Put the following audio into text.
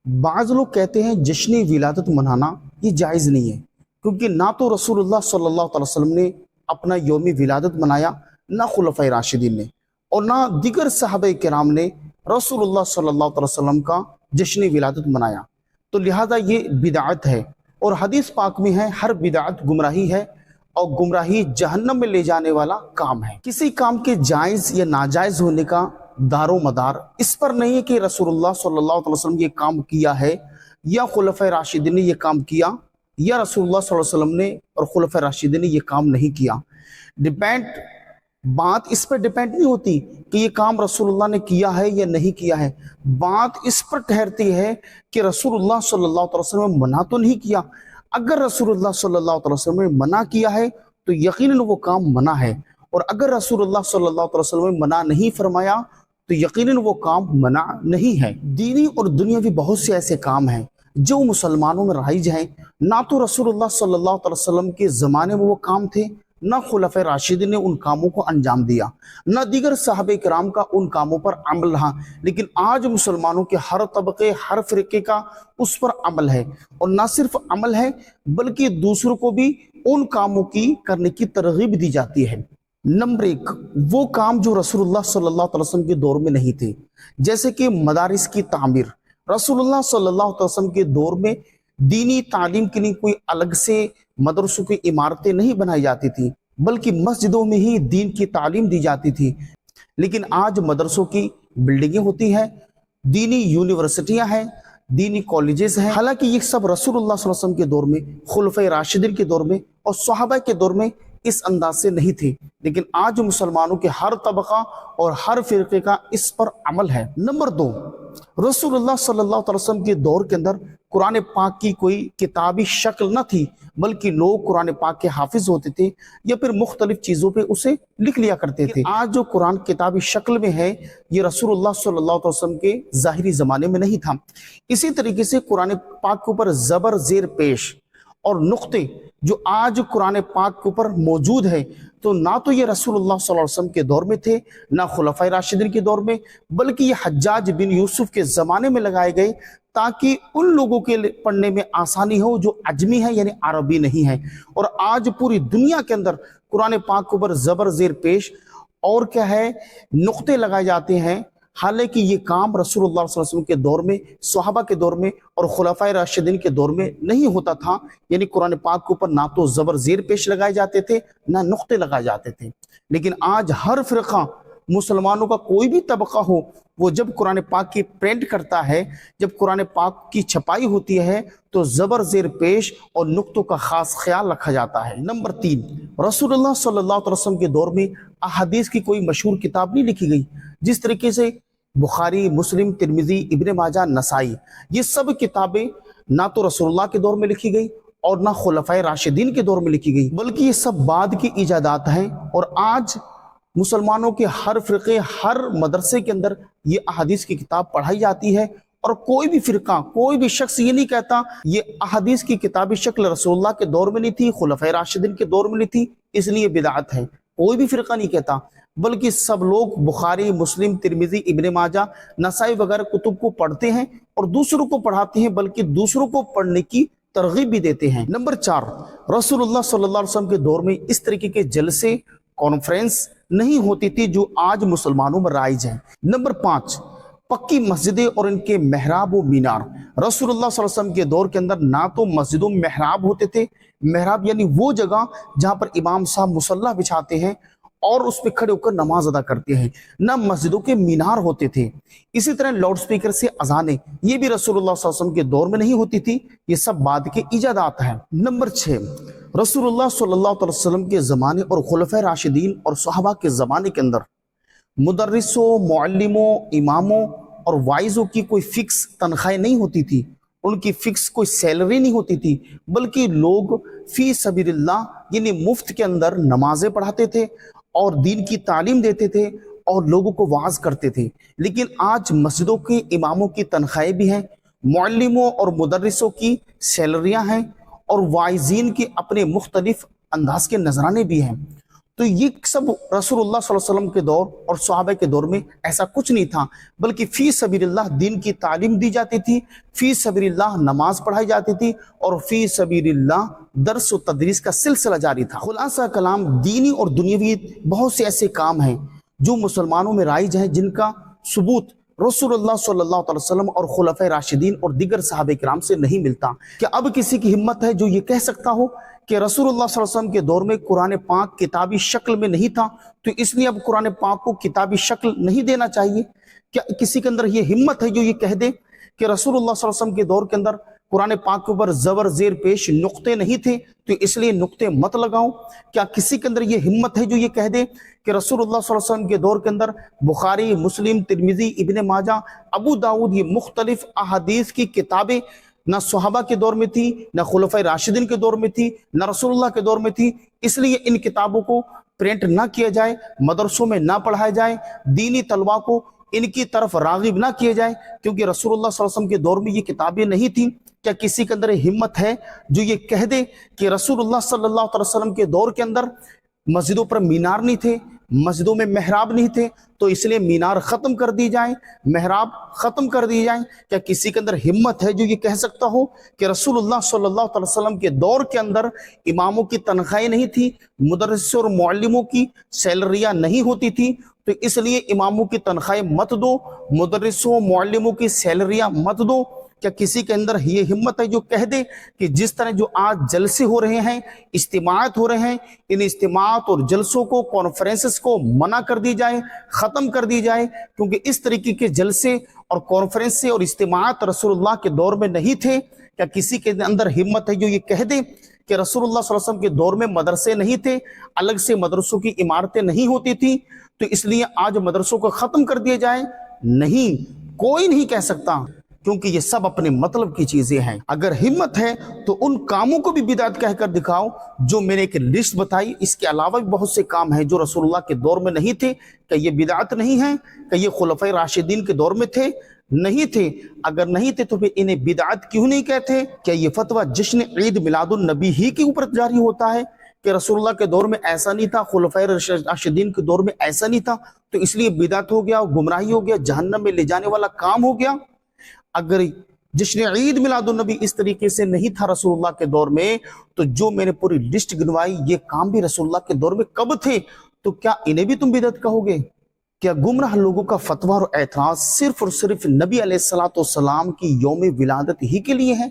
بعض लोग कहते हैं जश्न विलादत मनाना ये जायज़ नहीं है, क्योंकि ना तो रसूलुल्लाह सल्लल्लाहु अलैहि वसल्लम ने अपना यौम विलादत मनाया, ना खुलफाए राशिदीन ने, और ना दीगर सहाबा किराम ने रसूलुल्लाह सल्लल्लाहु अलैहि वसल्लम का जश्न विलादत मनाया। तो लिहाजा ये बिदअत है, और हदीस पाक में है हर बिदअत गुमराही है, और गुमराही जहन्नम में ले जाने वाला काम है। किसी काम के जायज़ या नाजायज़ होने का दारो मदार इस पर नहीं है कि रसूलुल्लाह सल्लल्लाहु अलैहि वसल्लम ये काम किया है या खुलफाए राशिदीन ने ये काम किया, या रसूलुल्लाह सल्लल्लाहु अलैहि वसल्लम ने और खुलफाए राशिदीन ने ये काम नहीं किया। डिपेंड बात इस पर डिपेंड नहीं होती कि ये काम रसूलुल्लाह ने किया है या नहीं किया है। बात इस पर ठहरती है कि रसूलुल्लाह सल्लल्लाहु अलैहि वसल्लम ने मना तो नहीं किया। अगर रसूलुल्लाह सल्लल्लाहु अलैहि वसल्लम ने मना किया है तो यकीनन वो काम मना है, और अगर रसूलुल्लाह सल्लल्लाहु अलैहि वसल्लम ने मना नहीं फरमाया तो यकीनन वो काम मना नहीं है। दीनी और दुनियावी बहुत से ऐसे काम हैं जो मुसलमानों में राइज हैं। ना तो रसूलुल्लाह सल्लल्लाहु अलैहि वसल्लम के ज़माने में वो काम थे, ना खुलफाए राशिदीन ने उन कामों को अंजाम दिया, ना दीगर साहबे किराम का उन कामों पर अमल रहा। लेकिन आज मुसलमानों के हर तबके, हर फिरके का उस पर अमल है, और ना सिर्फ अमल है बल्कि दूसरों को भी उन कामों की करने की तरगीब दी जाती है। नंबर एक, वो काम जो रसूलुल्लाह सल्लल्लाहु अलैहि वसल्लम के दौर में नहीं थे, जैसे कि मदारिस की तामीर। रसूलुल्लाह सल्लल्लाहु अलैहि वसल्लम के दौर में दीनी तालीम के लिए कोई अलग से मदरसों की इमारतें नहीं बनाई जाती थी, बल्कि मस्जिदों में ही दीन की तालीम दी जाती थी। लेकिन आज मदरसों की बिल्डिंगें होती हैं, दीनी यूनिवर्सिटियां हैं, दीनी कॉलेजेस हैं। हालांकि ये सब रसूलुल्लाह सल्लल्लाहु अलैहि वसल्लम के दौर में, खुलफाए राशिदीन के दौर में और सहाबा के दौर में इस अंदाज से नहीं थे। लेकिन आज मुसलमानों के हर तबका और हर फिरके का इस पर अमल है। नंबर दो, रसूलुल्लाह सल्लल्लाहु अलैहि वसल्लम के दौर के अंदर कुरान पाक की कोई किताबी शक्ल न थी, बल्कि लोग कुरान पाक के हाफिज होते थे या फिर मुख्तलिफ चीज़ों पे उसे लिख लिया करते थे। आज जो कुरान किताबी शक्ल में है, ये रसूलुल्लाह सल्लल्लाहु अलैहि वसल्लम के ज़ाहिरी ज़माने में नहीं था। इसी तरीके से कुरान पाक के ऊपर ज़बर ज़ेर पेश और नुक्ते जो आज कुरान पाक के ऊपर मौजूद है, तो ना तो ये रसूलुल्लाह सल्लल्लाहु अलैहि वसल्लम के दौर में थे, ना खुलफाए राशिदीन के दौर में, बल्कि ये हज्जाज बिन यूसुफ के ज़माने में लगाए गए ताकि उन लोगों के पढ़ने में आसानी हो जो अजमी है, यानी अरबी नहीं है। और आज पूरी दुनिया के अंदर कुरान पाक के ऊपर ज़बर ज़ेर पेश और क्या है, नुक्ते लगाए जाते हैं। हालांकि ये काम रसूलुल्लाह सल्लल्लाहु अलैहि वसल्लम के दौर में, सहाबा के दौर में और खुलफाए राशिदीन के दौर में नहीं होता था। यानी कुरान पाक के ऊपर ना तो ज़बर ज़ेर पेश लगाए जाते थे, ना नुक्ते लगाए जाते थे। लेकिन आज हर फिरका, मुसलमानों का कोई भी तबका हो, वो जब कुरान पाक की प्रिंट करता है, जब कुरान पाक की छपाई होती है, तो ज़बर ज़ेर पेश और नुक्तों का खास ख्याल रखा जाता है। नंबर तीन, रसूलुल्लाह सल्लल्लाहु अलैहि वसल्लम के दौर में अहादीस की कोई मशहूर किताब नहीं लिखी गई। जिस तरीके से बुखारी, मुस्लिम, तिरमिजी, इब्ने माजा, नसाई, ये सब किताबें ना तो रसूलुल्लाह के दौर में लिखी गई और ना खुलफाए राशिदीन के दौर में लिखी गई, बल्कि ये सब बाद की इजादात हैं। और आज मुसलमानों के हर फिरके, हर मदरसे के अंदर ये अहादीस की किताब पढ़ाई जाती है, और कोई भी फिरका, कोई भी शख्स ये नहीं कहता ये अहादीस की किताबी शक्ल रसूलुल्लाह के दौर में नहीं थी, खुलफाए राशिदीन के दौर में नहीं थी, इसलिए बिदअत है। कोई भी फिरका नहीं कहता, बल्कि सब लोग बुखारी, मुस्लिम, तिरमिजी, इब्ने माजा, नसाई वगैरह कुतुब को पढ़ते हैं और दूसरों को पढ़ाते हैं, बल्कि दूसरों को पढ़ने की तरगीब भी देते हैं। नंबर चार, रसूलुल्लाह सल्लल्लाहु अलैहि वसल्लम के दौर में इस तरीके के जलसे, कॉन्फ्रेंस नहीं होती थी जो आज मुसलमानों में राइज है। नंबर पाँच, पक्की मस्जिदें और इनके मेहराब व मीनार। रसूलुल्लाह सल्लल्लाहु अलैहि वसल्लम के दौर के अंदर ना तो मस्जिदों में मेहराब होते थे, मेहराब यानी वो जगह जहाँ पर इमाम साहब मुसल्ला बिछाते हैं और उस पर खड़े होकर नमाज अदा करते हैं, ना मस्जिदों के मीनार होते थे। इसी तरह लाउड स्पीकर से अजानें, ये भी रसूलुल्लाह सल्लल्लाहु अलैहि वसल्लम के दौर में नहीं होती थी, ये सब बाद के इजादात हैं। नंबर छः, रसूलुल्लाह सल्लल्लाहु अलैहि वसल्लम के ज़माने और खुलफाए राशिदीन और सहाबा के ज़माने के अंदर मुदर्रिसों, मुअल्लिमों, इमामों और वाइज़ों की कोई फिक्स तनख्वाहें नहीं होती थी, उनकी फिक्स कोई सैलरी नहीं होती थी, बल्कि लोग फी सबीलिल्लाह यानी मुफ्त के अंदर नमाजें पढ़ाते थे और दीन की तालीम देते थे और लोगों को वाज करते थे। लेकिन आज मस्जिदों के इमामों की तनख्वाहें भी हैं, मुअल्लिमों और मुदर्रिसों की सैलरियां हैं, और वाइजीन के अपने मुख्तलिफ अंदाज के नजराने भी हैं। تو یہ سب رسول اللہ صلی اللہ علیہ وسلم کے دور اور صحابہ کے دور میں ایسا کچھ نہیں تھا، بلکہ فی سبیل اللہ دین کی تعلیم دی جاتی تھی، فی سبیل اللہ نماز پڑھائی جاتی تھی، اور فی سبیل اللہ درس و تدریس کا سلسلہ جاری تھا۔ خلاصہ کلام، دینی اور دنیاوی بہت سے ایسے کام ہیں جو مسلمانوں میں رائج ہیں، جن کا ثبوت رسول اللہ صلی اللہ علیہ وسلم اور خلفائے راشدین اور دیگر صحابہ کرام سے نہیں ملتا۔ کہ اب کسی کی ہمت ہے جو یہ کہہ سکتا ہو کہ رسول اللہ صلی اللہ علیہ وسلم کے دور میں قرآن پاک کتابی شکل میں نہیں تھا، تو اس لیے اب قرآن پاک کو کتابی شکل نہیں دینا چاہیے؟ کیا کسی کے اندر یہ ہمت ہے جو یہ کہہ دے کہ رسول اللہ صلی اللہ علیہ وسلم کے دور کے اندر قرآن پاک کے اوپر زبر زیر پیش نقطے نہیں تھے تو اس لیے نقطے مت لگاؤ؟ کیا کسی کے اندر یہ ہمت ہے جو یہ کہہ دے کہ رسول اللہ صلی اللہ علیہ وسلم کے دور کے اندر بخاری، مسلم، ترمذی، ابن ماجہ، ابو داؤد، یہ مختلف احادیث کی کتابیں نہ صحابہ کے دور میں تھی، نہ خلفائے راشدین کے دور میں تھی، نہ رسول اللہ کے دور میں تھی، اس لیے ان کتابوں کو پرنٹ نہ کیا جائے، مدرسوں میں نہ پڑھایا جائے، دینی طلباء کو ان کی طرف راغب نہ کیے جائے کیونکہ رسول اللہ صلی اللہ علیہ وسلم کے دور میں یہ کتابیں نہیں تھیں؟ کیا کسی کے اندر ہمت ہے جو یہ کہہ دے کہ رسول اللہ صلی اللہ علیہ وسلم کے دور کے اندر مسجدوں پر مینار نہیں تھے، مسجدوں میں محراب نہیں تھے، تو اس لیے مینار ختم کر دی جائیں، محراب ختم کر دی جائیں؟ کیا کسی کے اندر ہمت ہے جو یہ کہہ سکتا ہو کہ رسول اللہ صلی اللہ علیہ وسلم کے دور کے اندر اماموں کی تنخواہیں نہیں تھی، مدرسوں اور معلموں کی سیلریاں نہیں ہوتی تھی، تو اس لیے اماموں کی تنخواہیں مت دو، مدرسوں معلموں کی سیلریاں مت دو؟ کیا کسی کے اندر یہ ہمت ہے جو کہہ دے کہ جس طرح جو آج جلسے ہو رہے ہیں، اجتماعات ہو رہے ہیں، ان اجتماعات اور جلسوں کو، کانفرنسز کو منع کر دی جائے، ختم کر دی جائے، کیونکہ اس طریقے کے جلسے اور کانفرنسیں اور اجتماعات رسول اللہ کے دور میں نہیں تھے؟ کیا کسی کے اندر ہمت ہے جو یہ کہہ دے کہ رسول اللہ صلی اللہ علیہ وسلم کے دور میں مدرسے نہیں تھے، الگ سے مدرسوں کی عمارتیں نہیں ہوتی تھیں، تو اس لیے آج مدرسوں کو ختم کر دیا جائے؟ نہیں، کوئی نہیں کہہ سکتا، کیونکہ یہ سب اپنے مطلب کی چیزیں ہیں۔ اگر ہمت ہے تو ان کاموں کو بھی بدعت کہہ کر دکھاؤ جو میں نے ایک لسٹ بتائی، اس کے علاوہ بھی بہت سے کام ہیں جو رسول اللہ کے دور میں نہیں تھے۔ کہ یہ بدعت نہیں ہے؟ کہ یہ خلفائے راشدین کے دور میں تھے؟ نہیں تھے۔ اگر نہیں تھے تو پھر انہیں بدعت کیوں نہیں کہتے؟ کیا یہ فتویٰ جشن عید میلاد النبی ہی کے اوپر جاری ہوتا ہے کہ رسول اللہ کے دور میں ایسا نہیں تھا، خلفائے راشدین کے دور میں ایسا نہیں تھا، تو اس لیے بدعت ہو گیا، گمراہی ہو گیا، جہنم میں لے جانے والا کام ہو گیا؟ اگر جشن عید میلاد النبی اس طریقے سے نہیں تھا رسول اللہ کے دور میں، تو جو میں نے پوری لسٹ گنوائی یہ کام بھی رسول اللہ کے دور میں کب تھے؟ تو کیا انہیں بھی تم بدعت کہو گے؟ کیا گمراہ لوگوں کا فتویٰ اور اعتراض صرف اور صرف نبی علیہ الصلوۃ والسلام کی یوم ولادت ہی کے لیے ہے؟